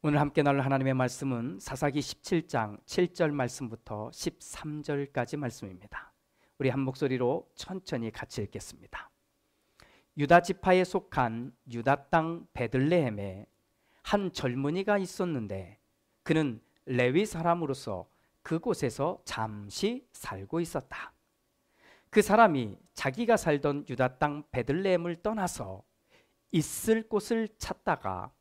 오늘 함께 나눌 하나님의 말씀은 사사기 17장 7절 말씀부터 13절까지 말씀입니다. 우리 한 목소리로 천천히 같이 읽겠습니다. 유다 지파에 속한 유다 땅 베들레헴에 한 젊은이가 있었는데 그는 레위 사람으로서 그곳에서 잠시 살고 있었다. 그 사람이 자기가 살던 유다 땅 베들레헴을 떠나서 있을 곳을 찾다가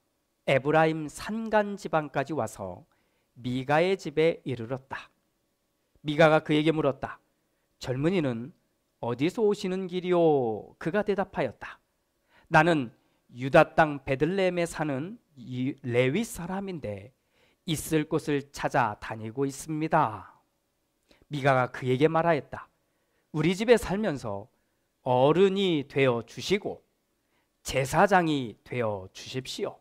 에브라임 산간 지방까지 와서 미가의 집에 이르렀다. 미가가 그에게 물었다. 젊은이는 어디서 오시는 길이오? 그가 대답하였다. 나는 유다 땅 베들레헴에 사는 레위 사람인데 있을 곳을 찾아 다니고 있습니다. 미가가 그에게 말하였다. 우리 집에 살면서 어른이 되어 주시고 제사장이 되어 주십시오.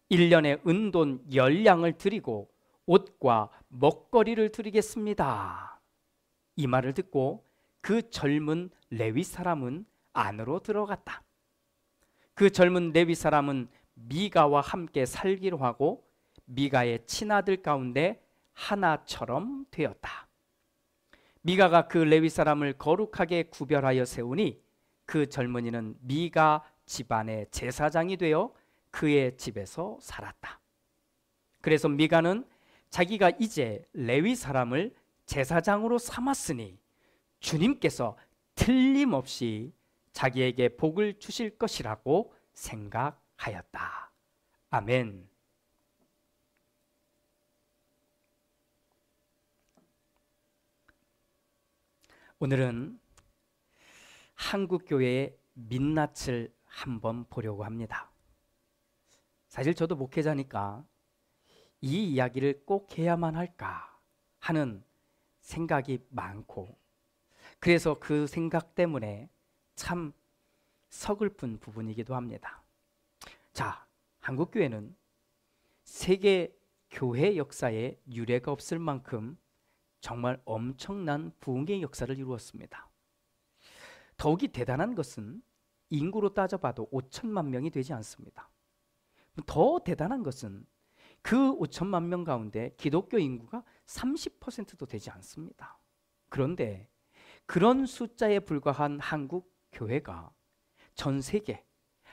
1년에 은돈 10량을 드리고 옷과 먹거리를 드리겠습니다. 이 말을 듣고 그 젊은 레위 사람은 안으로 들어갔다. 그 젊은 레위 사람은 미가와 함께 살기로 하고 미가의 친아들 가운데 하나처럼 되었다. 미가가 그 레위 사람을 거룩하게 구별하여 세우니 그 젊은이는 미가 집안의 제사장이 되어 그의 집에서 살았다. 그래서 미가는 자기가 이제 레위 사람을 제사장으로 삼았으니 주님께서 틀림없이 자기에게 복을 주실 것이라고 생각하였다. 아멘. 오늘은 한국교회의 민낯을 한번 보려고 합니다. 사실 저도 목회자니까 이 이야기를 꼭 해야만 할까 하는 생각이 많고, 그래서 그 생각 때문에 참 서글픈 부분이기도 합니다. 자, 한국교회는 세계 교회 역사에 유례가 없을 만큼 정말 엄청난 부흥의 역사를 이루었습니다. 더욱이 대단한 것은 인구로 따져봐도 5천만 명이 되지 않습니다. 더 대단한 것은 그 5천만 명 가운데 기독교 인구가 30%도 되지 않습니다. 그런데 그런 숫자에 불과한 한국 교회가 전 세계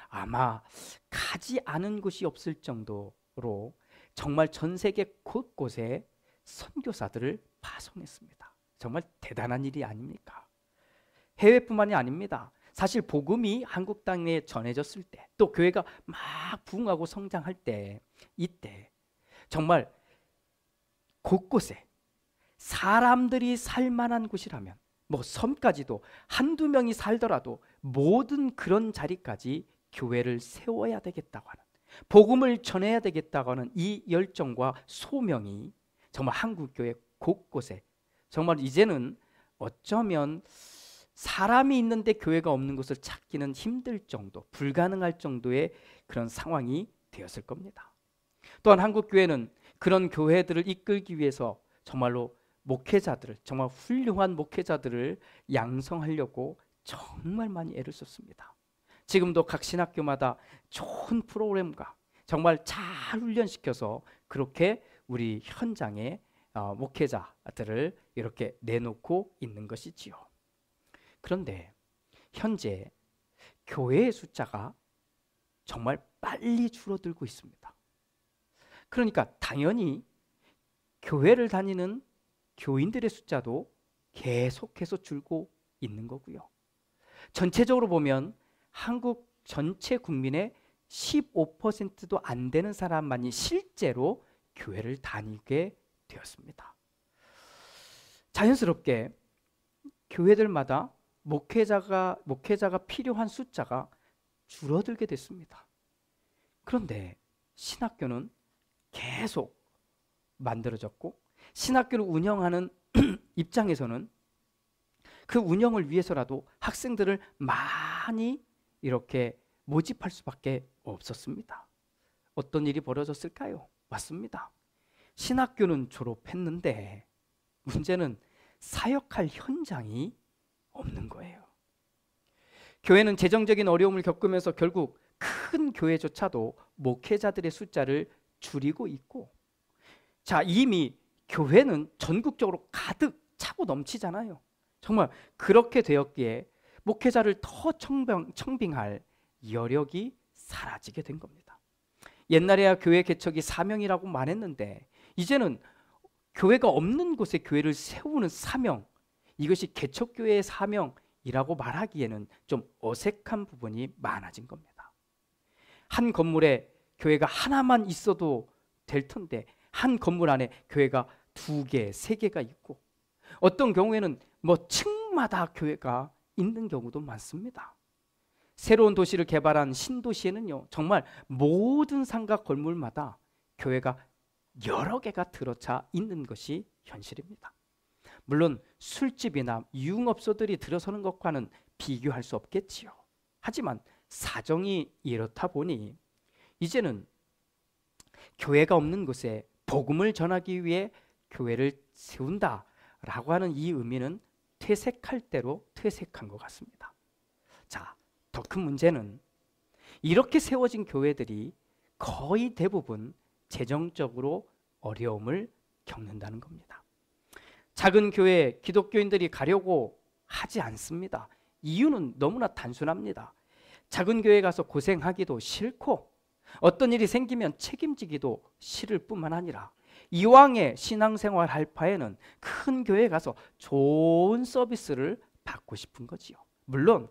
아마 가지 않은 곳이 없을 정도로 정말 전 세계 곳곳에 선교사들을 파송했습니다. 정말 대단한 일이 아닙니까? 해외뿐만이 아닙니다. 사실 복음이 한국 땅에 전해졌을 때, 또 교회가 막 부흥하고 성장할 때, 이때 정말 곳곳에 사람들이 살만한 곳이라면 뭐 섬까지도 한두 명이 살더라도 모든 그런 자리까지 교회를 세워야 되겠다고 하는, 복음을 전해야 되겠다고 하는 이 열정과 소명이 정말 한국교회 곳곳에, 정말 이제는 어쩌면 사람이 있는데 교회가 없는 곳을 찾기는 힘들 정도, 불가능할 정도의 그런 상황이 되었을 겁니다. 또한 한국교회는 그런 교회들을 이끌기 위해서 정말로 목회자들을, 정말 훌륭한 목회자들을 양성하려고 정말 많이 애를 썼습니다. 지금도 각 신학교마다 좋은 프로그램과 정말 잘 훈련시켜서 그렇게 우리 현장에 목회자들을 이렇게 내놓고 있는 것이지요. 그런데 현재 교회의 숫자가 정말 빨리 줄어들고 있습니다. 그러니까 당연히 교회를 다니는 교인들의 숫자도 계속해서 줄고 있는 거고요. 전체적으로 보면 한국 전체 국민의 15%도 안 되는 사람만이 실제로 교회를 다니게 되었습니다. 자연스럽게 교회들마다 목회자가 필요한 숫자가 줄어들게 됐습니다. 그런데 신학교는 계속 만들어졌고, 신학교를 운영하는 입장에서는 그 운영을 위해서라도 학생들을 많이 이렇게 모집할 수밖에 없었습니다. 어떤 일이 벌어졌을까요? 맞습니다. 신학교는 졸업했는데 문제는 사역할 현장이 없는 거예요. 교회는 재정적인 어려움을 겪으면서 결국 큰 교회조차도 목회자들의 숫자를 줄이고 있고, 자, 이미 교회는 전국적으로 가득 차고 넘치잖아요. 정말 그렇게 되었기에 목회자를 더 청빙할 여력이 사라지게 된 겁니다. 옛날에야 교회 개척이 사명이라고 말했는데 이제는 교회가 없는 곳에 교회를 세우는 사명, 이것이 개척교회의 사명이라고 말하기에는 좀 어색한 부분이 많아진 겁니다. 한 건물에 교회가 하나만 있어도 될 텐데 한 건물 안에 교회가 2개, 3개가 있고, 어떤 경우에는 뭐 층마다 교회가 있는 경우도 많습니다. 새로운 도시를 개발한 신도시에는요, 정말 모든 상가 건물마다 교회가 여러 개가 들어차 있는 것이 현실입니다. 물론 술집이나 유흥업소들이 들어서는 것과는 비교할 수 없겠지요. 하지만 사정이 이렇다 보니 이제는 교회가 없는 곳에 복음을 전하기 위해 교회를 세운다라고 하는 이 의미는 퇴색할 대로 퇴색한 것 같습니다. 자, 더 큰 문제는 이렇게 세워진 교회들이 거의 대부분 재정적으로 어려움을 겪는다는 겁니다. 작은 교회에 기독교인들이 가려고 하지 않습니다. 이유는 너무나 단순합니다. 작은 교회 가서 고생하기도 싫고 어떤 일이 생기면 책임지기도 싫을 뿐만 아니라 이왕에 신앙생활 할 바에는 큰 교회에 가서 좋은 서비스를 받고 싶은 거지요. 물론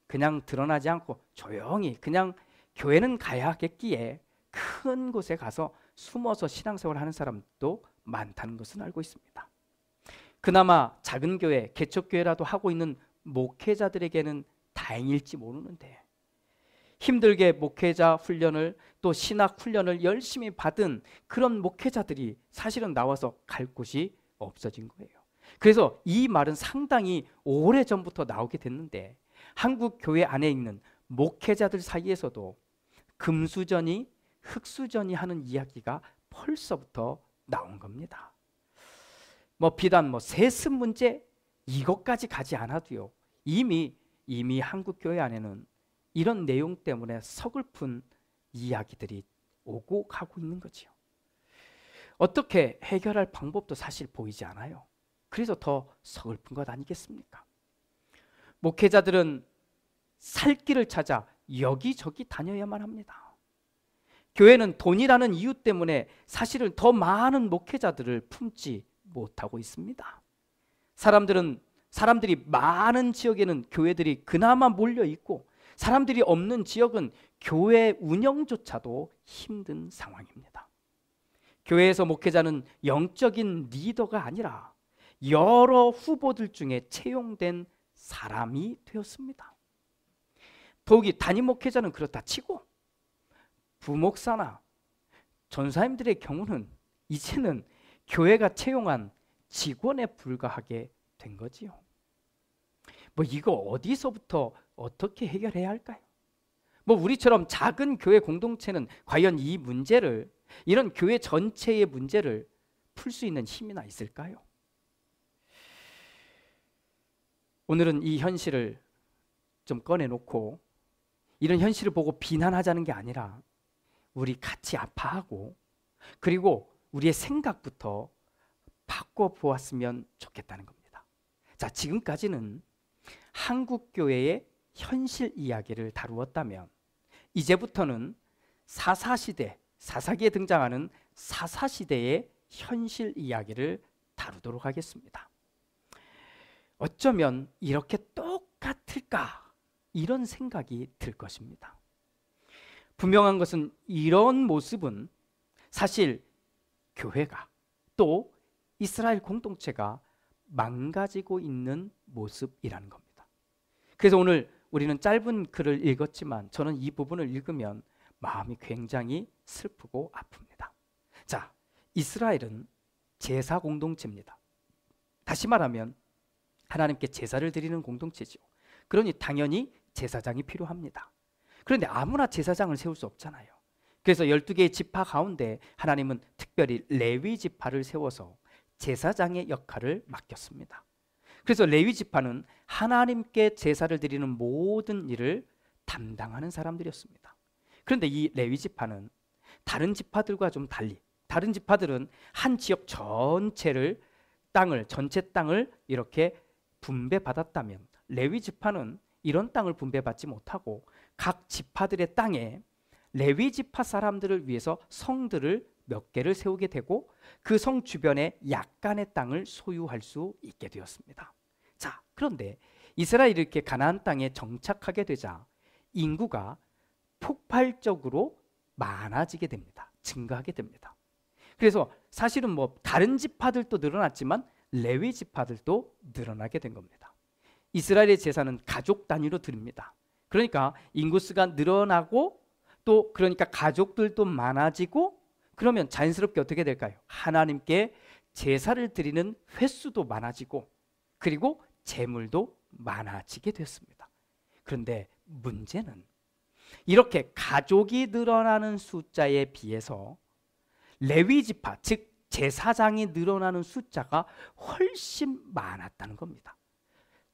그냥 드러나지 않고 조용히 그냥 교회는 가야 하겠기에 큰 곳에 가서 숨어서 신앙생활 하는 사람도 많다는 것은 알고 있습니다. 그나마 작은 교회, 개척교회라도 하고 있는 목회자들에게는 다행일지 모르는데, 힘들게 목회자 훈련을 또 신학 훈련을 열심히 받은 그런 목회자들이 사실은 나와서 갈 곳이 없어진 거예요. 그래서 이 말은 상당히 오래전부터 나오게 됐는데 한국 교회 안에 있는 목회자들 사이에서도 금수저니 흙수저니 하는 이야기가 벌써부터 나온 겁니다. 비단 세습 문제 이것까지 가지 않아도요, 이미 한국 교회 안에는 이런 내용 때문에 서글픈 이야기들이 오고 가고 있는 거지요. 어떻게 해결할 방법도 사실 보이지 않아요. 그래서 더 서글픈 것 아니겠습니까? 목회자들은 살 길을 찾아 여기저기 다녀야만 합니다. 교회는 돈이라는 이유 때문에 사실은 더 많은 목회자들을 품지 못하고 있습니다. 사람들이 많은 지역에는 교회들이 그나마 몰려 있고 사람들이 없는 지역은 교회 운영조차도 힘든 상황입니다. 교회에서 목회자는 영적인 리더가 아니라 여러 후보들 중에 채용된 사람이 되었습니다. 더욱이 담임 목회자는 그렇다 치고 부목사나 전사님들의 경우는 이제는 교회가 채용한 직원에 불과하게 된 거지요. 이거 어디서부터 어떻게 해결해야 할까요? 우리처럼 작은 교회 공동체는 과연 이 문제를, 이런 교회 전체의 문제를 풀 수 있는 힘이나 있을까요? 오늘은 이 현실을 좀 꺼내놓고 이런 현실을 보고 비난하자는 게 아니라 우리 같이 아파하고 그리고 우리의 생각부터 바꿔보았으면 좋겠다는 겁니다. 자, 지금까지는 한국교회의 현실 이야기를 다루었다면 이제부터는 사사시대, 사사기에 등장하는 사사시대의 현실 이야기를 다루도록 하겠습니다. 어쩌면 이렇게 똑같을까? 이런 생각이 들 것입니다. 분명한 것은 이런 모습은 사실 교회가 또 이스라엘 공동체가 망가지고 있는 모습이라는 겁니다. 그래서 오늘 우리는 짧은 글을 읽었지만 저는 이 부분을 읽으면 마음이 굉장히 슬프고 아픕니다. 자, 이스라엘은 제사 공동체입니다. 다시 말하면 하나님께 제사를 드리는 공동체죠. 그러니 당연히 제사장이 필요합니다. 그런데 아무나 제사장을 세울 수 없잖아요. 그래서 12개의 지파 가운데 하나님은 특별히 레위 지파를 세워서 제사장의 역할을 맡겼습니다. 그래서 레위 지파는 하나님께 제사를 드리는 모든 일을 담당하는 사람들이었습니다. 그런데 이 레위 지파는 다른 지파들과 좀 달리 다른 지파들은 한 지역 전체를 전체 땅을 이렇게 분배받았다면 레위 지파는 이런 땅을 분배받지 못하고 각 지파들의 땅에 레위 지파 사람들을 위해서 성들을 몇 개를 세우게 되고 그 성 주변에 약간의 땅을 소유할 수 있게 되었습니다. 자, 그런데 이스라엘이 이렇게 가나안 땅에 정착하게 되자 인구가 폭발적으로 많아지게 됩니다. 증가하게 됩니다. 그래서 사실은 다른 지파들도 늘어났지만 레위 지파들도 늘어나게 된 겁니다. 이스라엘의 제사는 가족 단위로 드립니다. 그러니까 인구수가 늘어나고 또 그러니까 가족들도 많아지고 그러면 자연스럽게 어떻게 될까요? 하나님께 제사를 드리는 횟수도 많아지고 그리고 재물도 많아지게 됐습니다. 그런데 문제는 이렇게 가족이 늘어나는 숫자에 비해서 레위 지파, 즉 제사장이 늘어나는 숫자가 훨씬 많았다는 겁니다.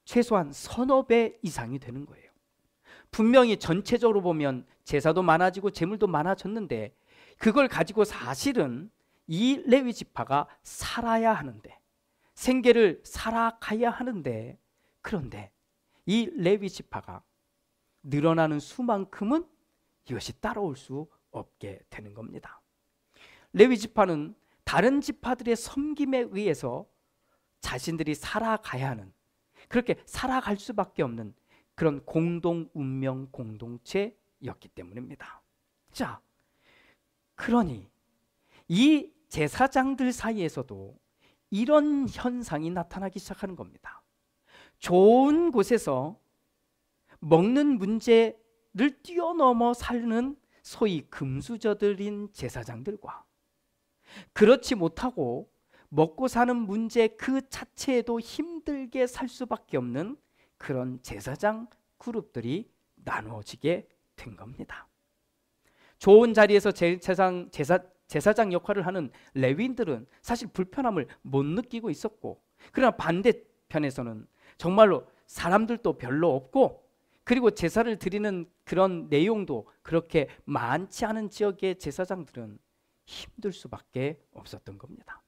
최소한 서너 배 이상이 되는 거예요. 분명히 전체적으로 보면 제사도 많아지고 재물도 많아졌는데 그걸 가지고 사실은 이 레위 지파가 살아야 하는데 생계를 살아가야 하는데 그런데 이 레위 지파가 늘어나는 수만큼은 이것이 따라올 수 없게 되는 겁니다. 레위 지파는 다른 지파들의 섬김에 의해서 자신들이 살아가야 하는 그렇게 살아갈 수밖에 없는 그런 공동 운명 공동체였기 때문입니다. 자, 그러니 이 제사장들 사이에서도 이런 현상이 나타나기 시작하는 겁니다. 좋은 곳에서 먹는 문제를 뛰어넘어 사는 소위 금수저들인 제사장들과 그렇지 못하고 먹고 사는 문제 그 자체에도 힘들게 살 수밖에 없는 그런 제사장 그룹들이 나누어지게 된 겁니다. 좋은 자리에서 제사장 역할을 하는 레위인들은 사실 불편함을 못 느끼고 있었고 그러나 반대편에서는 정말로 사람들도 별로 없고 그리고 제사를 드리는 그런 내용도 그렇게 많지 않은 지역의 제사장들은 힘들 수밖에 없었던 겁니다.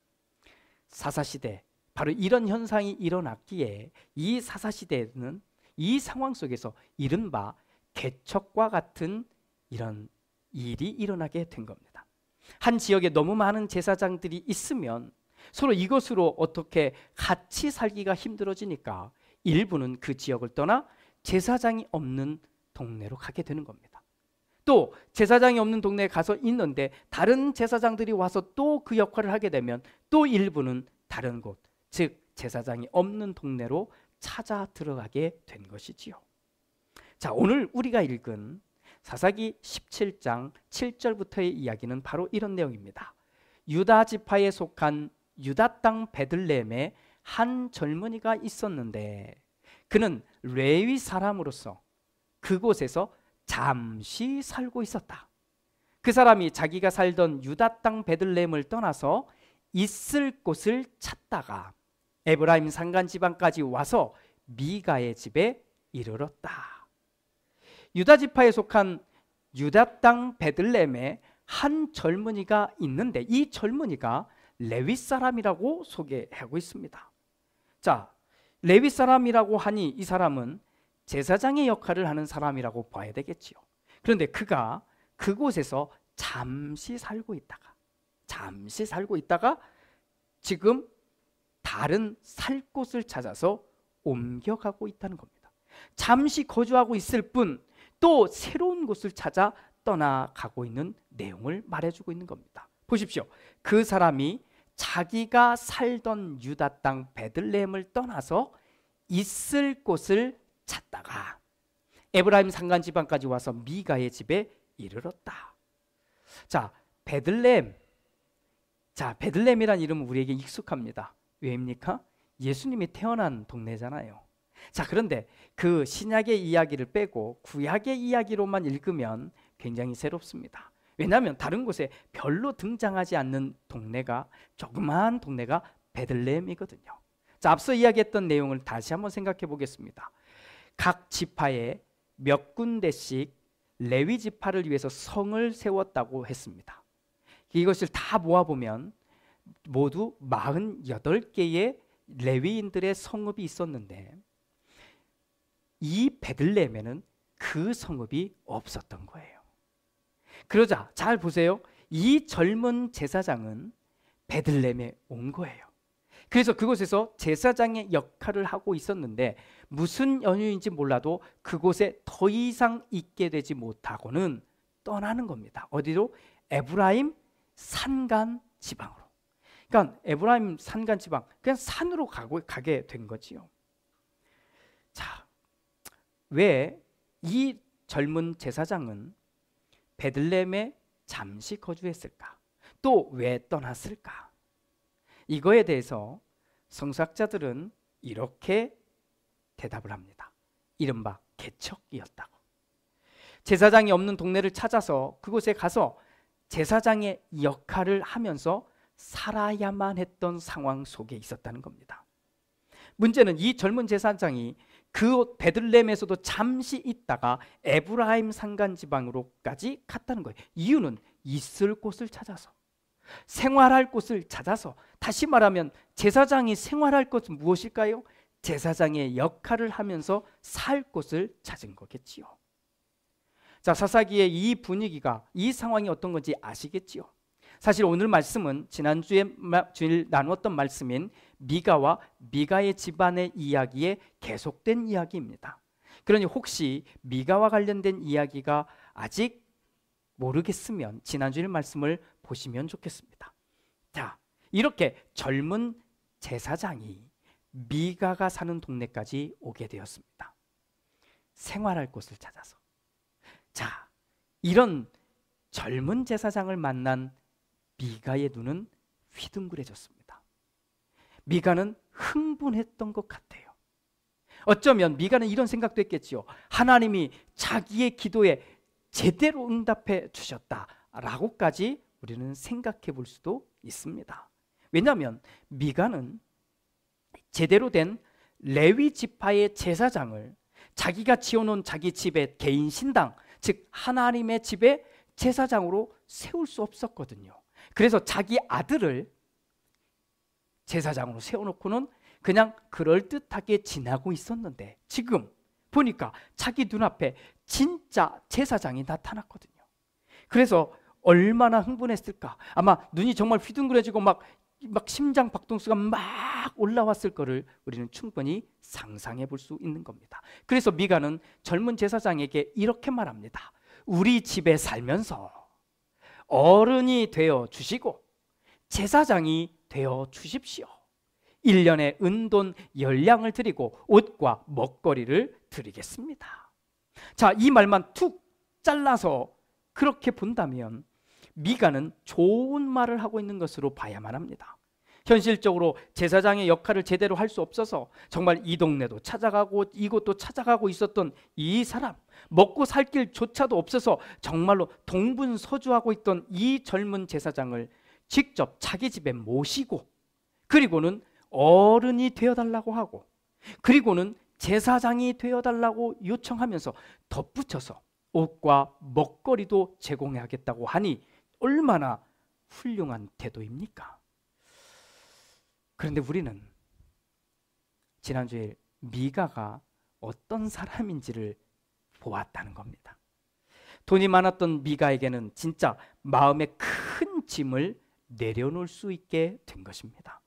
사사시대 바로 이런 현상이 일어났기에 이 사사시대는 이 상황 속에서 이른바 개척과 같은 이런 일이 일어나게 된 겁니다. 한 지역에 너무 많은 제사장들이 있으면 서로 이것으로 어떻게 같이 살기가 힘들어지니까 일부는 그 지역을 떠나 제사장이 없는 동네로 가게 되는 겁니다. 또 제사장이 없는 동네에 가서 있는데 다른 제사장들이 와서 또 그 역할을 하게 되면 또 일부는 다른 곳, 즉 제사장이 없는 동네로 찾아 들어가게 된 것이지요. 자, 오늘 우리가 읽은 사사기 17장 7절부터의 이야기는 바로 이런 내용입니다. 유다 지파에 속한 유다 땅 베들레헴에 한 젊은이가 있었는데 그는 레위 사람으로서 그곳에서 잠시 살고 있었다. 그 사람이 자기가 살던 유다 땅 베들레헴을 떠나서 있을 곳을 찾다가 에브라임 산간 지방까지 와서 미가의 집에 이르렀다. 유다 지파에 속한 유다 땅 베들레헴에 한 젊은이가 있는데 이 젊은이가 레위 사람이라고 소개하고 있습니다. 자, 레위 사람이라고 하니 이 사람은 제사장의 역할을 하는 사람이라고 봐야 되겠지요. 그런데 그가 그곳에서 잠시 살고 있다가 지금 다른 살 곳을 찾아서 옮겨가고 있다는 겁니다. 잠시 거주하고 있을 뿐 또 새로운 곳을 찾아 떠나가고 있는 내용을 말해주고 있는 겁니다. 보십시오. 그 사람이 자기가 살던 유다 땅 베들레헴을 떠나서 있을 곳을 찾다가 에브라임 산간 지방까지 와서 미가의 집에 이르렀다. 자, 베들레헴이란 이름은 우리에게 익숙합니다. 왜입니까? 예수님이 태어난 동네잖아요. 자, 그런데 그 신약의 이야기를 빼고 구약의 이야기로만 읽으면 굉장히 새롭습니다. 왜냐하면 다른 곳에 별로 등장하지 않는 동네가 조그마한 동네가 베들레헴이거든요. 자, 앞서 이야기했던 내용을 다시 한번 생각해 보겠습니다. 각 지파에 몇 군데씩 레위 지파를 위해서 성을 세웠다고 했습니다. 이것을 다 모아보면 모두 48개의 레위인들의 성읍이 있었는데 이 베들레헴에는 그 성읍이 없었던 거예요. 그러자 잘 보세요. 이 젊은 제사장은 베들레헴에 온 거예요. 그래서 그곳에서 제사장의 역할을 하고 있었는데 무슨 연유인지 몰라도 그곳에 더 이상 있게 되지 못하고는 떠나는 겁니다. 어디로? 에브라임 산간 지방으로. 그러니까 에브라임 산간 지방, 그냥 산으로 가게 된 거지요. 자, 왜 이 젊은 제사장은 베들레헴에 잠시 거주했을까? 또 왜 떠났을까? 이거에 대해서 성서학자들은 이렇게 대답을 합니다. 이른바 개척이었다고. 제사장이 없는 동네를 찾아서 그곳에 가서 제사장의 역할을 하면서 살아야만 했던 상황 속에 있었다는 겁니다. 문제는 이 젊은 제사장이 그 베들레헴에서도 잠시 있다가 에브라임 산간 지방으로까지 갔다는 거예요. 이유는 있을 곳을 찾아서, 생활할 곳을 찾아서, 다시 말하면 제사장이 생활할 것은 무엇일까요? 제사장의 역할을 하면서 살 곳을 찾은 거겠지요. 자, 사사기의 이 분위기가, 이 상황이 어떤 건지 아시겠지요? 사실 오늘 말씀은 지난주에 나누었던 말씀인 미가와 미가의 집안의 이야기에 계속된 이야기입니다. 그러니 혹시 미가와 관련된 이야기가 아직 모르겠으면 지난주의 말씀을 보시면 좋겠습니다. 자, 이렇게 젊은 제사장이 미가가 사는 동네까지 오게 되었습니다. 생활할 곳을 찾아서. 자, 이런 젊은 제사장을 만난 미가의 눈은 휘둥그레졌습니다. 미가는 흥분했던 것 같아요. 어쩌면 미가는 이런 생각도 했겠지요. 하나님이 자기의 기도에 제대로 응답해 주셨다라고까지 우리는 생각해 볼 수도 있습니다. 왜냐하면 미가는 제대로 된 레위 지파의 제사장을 자기가 지어놓은 자기 집의 개인 신당, 즉 하나님의 집의 제사장으로 세울 수 없었거든요. 그래서 자기 아들을 제사장으로 세워놓고는 그냥 그럴듯하게 지나고 있었는데 지금 보니까 자기 눈앞에 진짜 제사장이 나타났거든요. 그래서 얼마나 흥분했을까. 아마 눈이 정말 휘둥그레지고 막 심장 박동수가 막 올라왔을 거를 우리는 충분히 상상해 볼 수 있는 겁니다. 그래서 미가는 젊은 제사장에게 이렇게 말합니다. 우리 집에 살면서 어른이 되어 주시고 제사장이 되어 주십시오. 1년에 은돈 10량을 드리고 옷과 먹거리를 드리겠습니다. 자, 이 말만 툭 잘라서 그렇게 본다면 미가는 좋은 말을 하고 있는 것으로 봐야만 합니다. 현실적으로 제사장의 역할을 제대로 할 수 없어서 정말 이 동네도 찾아가고 이곳도 찾아가고 있었던 이 사람, 먹고 살 길조차도 없어서 정말로 동분서주하고 있던 이 젊은 제사장을 직접 자기 집에 모시고 그리고는 어른이 되어달라고 하고 그리고는 제사장이 되어달라고 요청하면서 덧붙여서 옷과 먹거리도 제공하겠다고 하니 얼마나 훌륭한 태도입니까? 그런데 우리는 지난주에 미가가 어떤 사람인지를 보았다는 겁니다. 돈이 많았던 미가에게는 진짜 마음에 큰 짐을 내려놓을 수 있게 된 것입니다.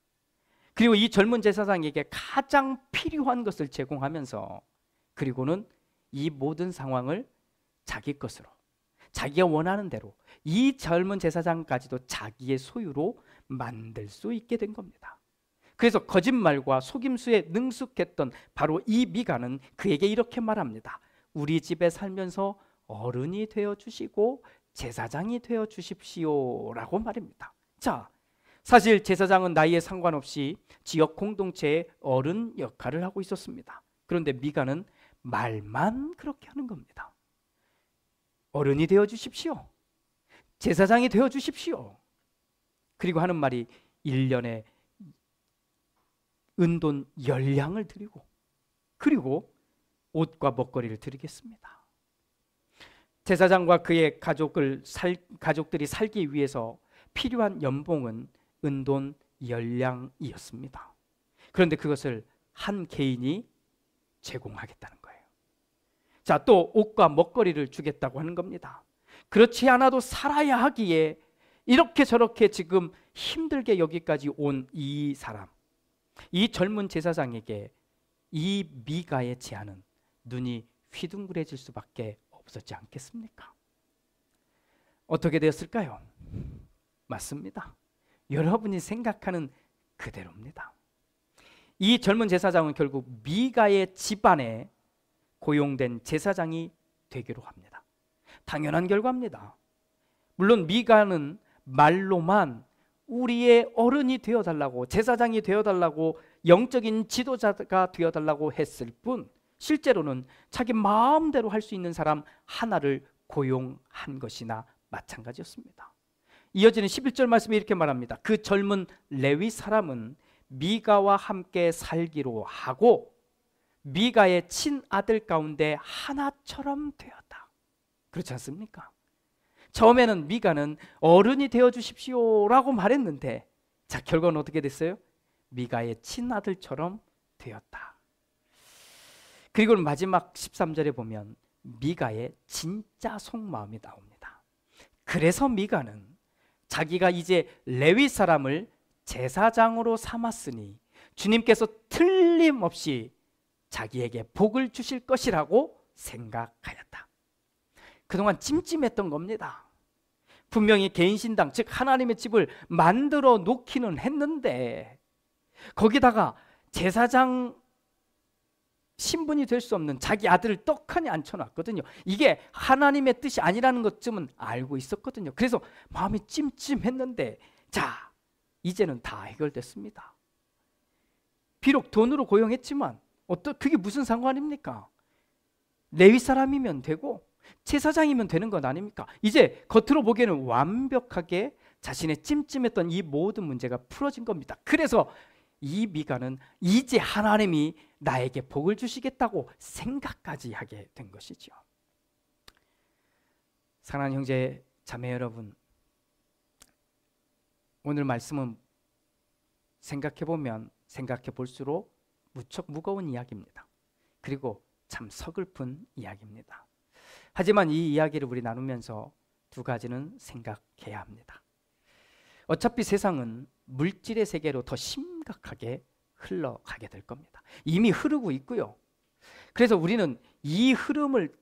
그리고 이 젊은 제사장에게 가장 필요한 것을 제공하면서 그리고는 이 모든 상황을 자기 것으로 자기가 원하는 대로 이 젊은 제사장까지도 자기의 소유로 만들 수 있게 된 겁니다. 그래서 거짓말과 속임수에 능숙했던 바로 이 미가는 그에게 이렇게 말합니다. 우리 집에 살면서 어른이 되어 주시고 제사장이 되어 주십시오 라고 말입니다. 자, 사실 제사장은 나이에 상관없이 지역 공동체의 어른 역할을 하고 있었습니다. 그런데 미가는 말만 그렇게 하는 겁니다. 어른이 되어 주십시오. 제사장이 되어 주십시오. 그리고 하는 말이 1년에 은돈 10량을 드리고 그리고 옷과 먹거리를 드리겠습니다. 제사장과 그의 가족들이 살기 위해서 필요한 연봉은 은돈 10량이었습니다. 그런데 그것을 한 개인이 제공하겠다는 거예요. 자, 또 옷과 먹거리를 주겠다고 하는 겁니다. 그렇지 않아도 살아야 하기에 이렇게 저렇게 지금 힘들게 여기까지 온 이 사람, 이 젊은 제사장에게 이 미가의 제안은 눈이 휘둥그레질 수밖에 없었지 않겠습니까? 어떻게 되었을까요? 맞습니다. 여러분이 생각하는 그대로입니다. 이 젊은 제사장은 결국 미가의 집안에 고용된 제사장이 되기로 합니다. 당연한 결과입니다. 물론 미가는 말로만 우리의 어른이 되어달라고, 제사장이 되어달라고, 영적인 지도자가 되어달라고 했을 뿐 실제로는 자기 마음대로 할 수 있는 사람 하나를 고용한 것이나 마찬가지였습니다. 이어지는 11절 말씀에 이렇게 말합니다. 그 젊은 레위 사람은 미가와 함께 살기로 하고 미가의 친아들 가운데 하나처럼 되었다. 그렇지 않습니까? 처음에는 미가는 어른이 되어 주십시오라고 말했는데, 자, 결과는 어떻게 됐어요? 미가의 친아들처럼 되었다. 그리고 마지막 13절에 보면 미가의 진짜 속마음이 나옵니다. 그래서 미가는 자기가 이제 레위 사람을 제사장으로 삼았으니 주님께서 틀림없이 자기에게 복을 주실 것이라고 생각하였다. 그동안 찜찜했던 겁니다. 분명히 개인신당, 즉 하나님의 집을 만들어 놓기는 했는데 거기다가 제사장 신분이 될 수 없는 자기 아들을 떡하니 앉혀놨거든요. 이게 하나님의 뜻이 아니라는 것쯤은 알고 있었거든요. 그래서 마음이 찜찜했는데, 자, 이제는 다 해결됐습니다. 비록 돈으로 고용했지만 그게 무슨 상관입니까? 레위 사람이면 되고 제사장이면 되는 것 아닙니까? 이제 겉으로 보기에는 완벽하게 자신의 찜찜했던 이 모든 문제가 풀어진 겁니다. 그래서 이 미가는 이제 하나님이 나에게 복을 주시겠다고 생각까지 하게 된 것이죠. 사랑하는 형제 자매 여러분, 오늘 말씀은 생각해 볼수록 무척 무거운 이야기입니다. 그리고 참 서글픈 이야기입니다. 하지만 이 이야기를 우리 나누면서 두 가지는 생각해야 합니다. 어차피 세상은 물질의 세계로 더 심각하게 흘러가게 될 겁니다. 이미 흐르고 있고요. 그래서 우리는 이 흐름을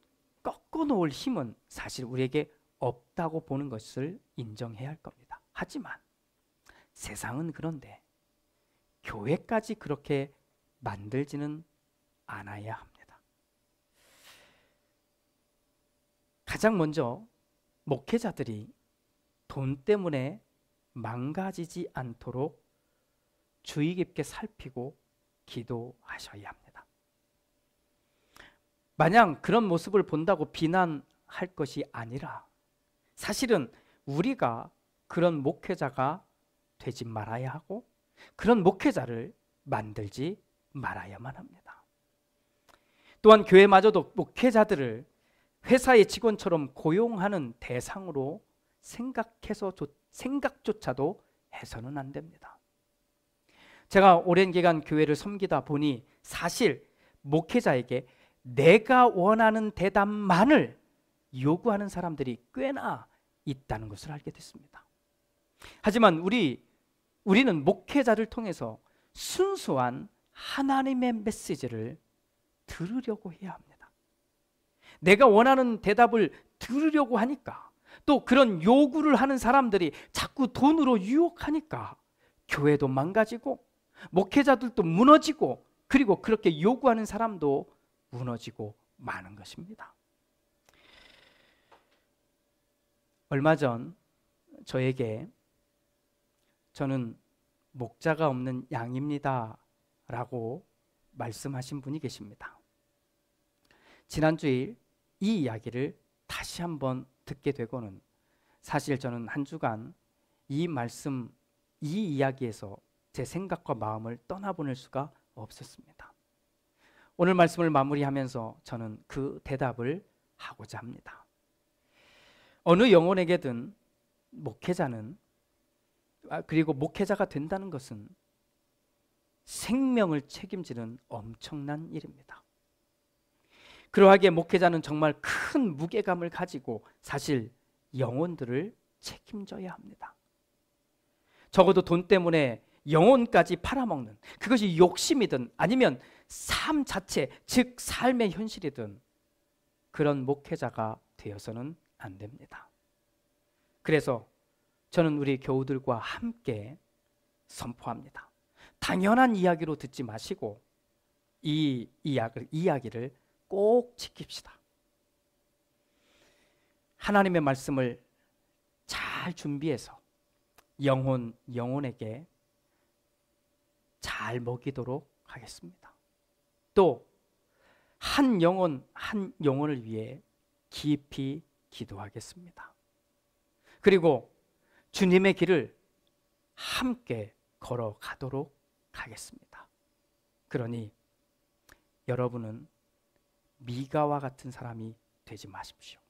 꺾어 놓을 힘은 사실 우리에게 없다고 보는 것을 인정해야 할 겁니다. 하지만 세상은 그런데 교회까지 그렇게 만들지는 않아야 합니다. 가장 먼저 목회자들이 돈 때문에 망가지지 않도록 주의 깊게 살피고 기도하셔야 합니다. 마냥 그런 모습을 본다고 비난할 것이 아니라 사실은 우리가 그런 목회자가 되지 말아야 하고 그런 목회자를 만들지 말아야만 합니다. 또한 교회마저도 목회자들을 회사의 직원처럼 고용하는 대상으로 생각조차도 해서는 안 됩니다. 제가 오랜 기간 교회를 섬기다 보니 사실 목회자에게 내가 원하는 대답만을 요구하는 사람들이 꽤나 있다는 것을 알게 됐습니다. 하지만 우리는 목회자를 통해서 순수한 하나님의 메시지를 들으려고 해야 합니다. 내가 원하는 대답을 들으려고 하니까, 또 그런 요구를 하는 사람들이 자꾸 돈으로 유혹하니까 교회도 망가지고 목회자들도 무너지고, 그리고 그렇게 요구하는 사람도 무너지고 마는 것입니다. 얼마 전 저에게 저는 목자가 없는 양입니다 라고 말씀하신 분이 계십니다. 지난주일 이 이야기를 다시 한번 듣게 되고는 사실 저는 한 주간 이 이야기에서 제 생각과 마음을 떠나보낼 수가 없었습니다. 오늘 말씀을 마무리하면서 저는 그 대답을 하고자 합니다. 어느 영혼에게든 목회자는 그리고 목회자가 된다는 것은 생명을 책임지는 엄청난 일입니다. 그러하기에 목회자는 정말 큰 무게감을 가지고 사실 영혼들을 책임져야 합니다. 적어도 돈 때문에 영혼까지 팔아먹는, 그것이 욕심이든 아니면 삶 자체, 즉 삶의 현실이든 그런 목회자가 되어서는 안 됩니다. 그래서 저는 우리 교우들과 함께 선포합니다. 당연한 이야기로 듣지 마시고 이 이야기를 꼭 지킵시다. 하나님의 말씀을 잘 준비해서 영혼에게 잘 먹이도록 하겠습니다. 또 한 영혼을 위해 깊이 기도하겠습니다. 그리고 주님의 길을 함께 걸어가도록 하겠습니다. 그러니 여러분은 미가와 같은 사람이 되지 마십시오.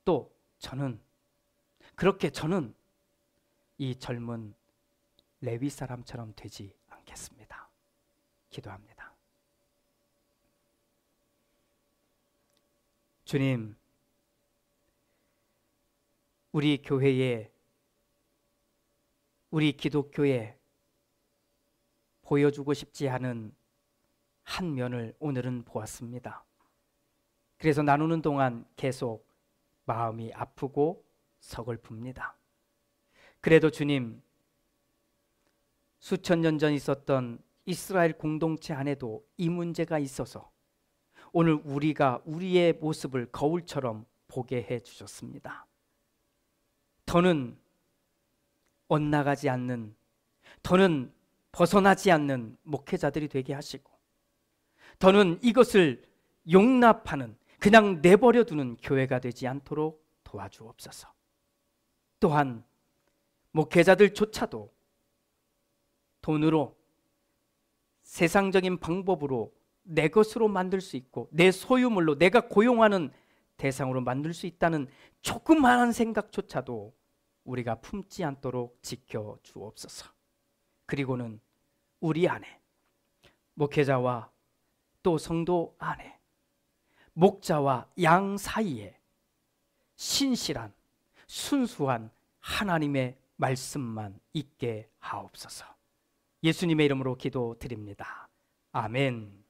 또 저는 이 젊은 레위 사람처럼 되지 않겠습니다. 기도합니다. 주님, 우리 교회에, 우리 기독교에 보여주고 싶지 않은 한 면을 오늘은 보았습니다. 그래서 나누는 동안 계속 마음이 아프고 서글픕니다. 그래도 주님, 수천 년 전 있었던 이스라엘 공동체 안에도 이 문제가 있어서 오늘 우리가 우리의 모습을 거울처럼 보게 해 주셨습니다. 더는 엇나가지 않는, 더는 벗어나지 않는 목회자들이 되게 하시고, 더는 이것을 용납하는, 그냥 내버려 두는 교회가 되지 않도록 도와주옵소서. 또한 목회자들조차도 돈으로, 세상적인 방법으로 내 것으로 만들 수 있고 내 소유물로 내가 고용하는 대상으로 만들 수 있다는 조그마한 생각조차도 우리가 품지 않도록 지켜주옵소서. 그리고는 우리 안에, 목회자와 또 성도 안에, 목자와 양 사이에 신실한, 순수한 하나님의 말씀만 있게 하옵소서. 예수님의 이름으로 기도드립니다. 아멘.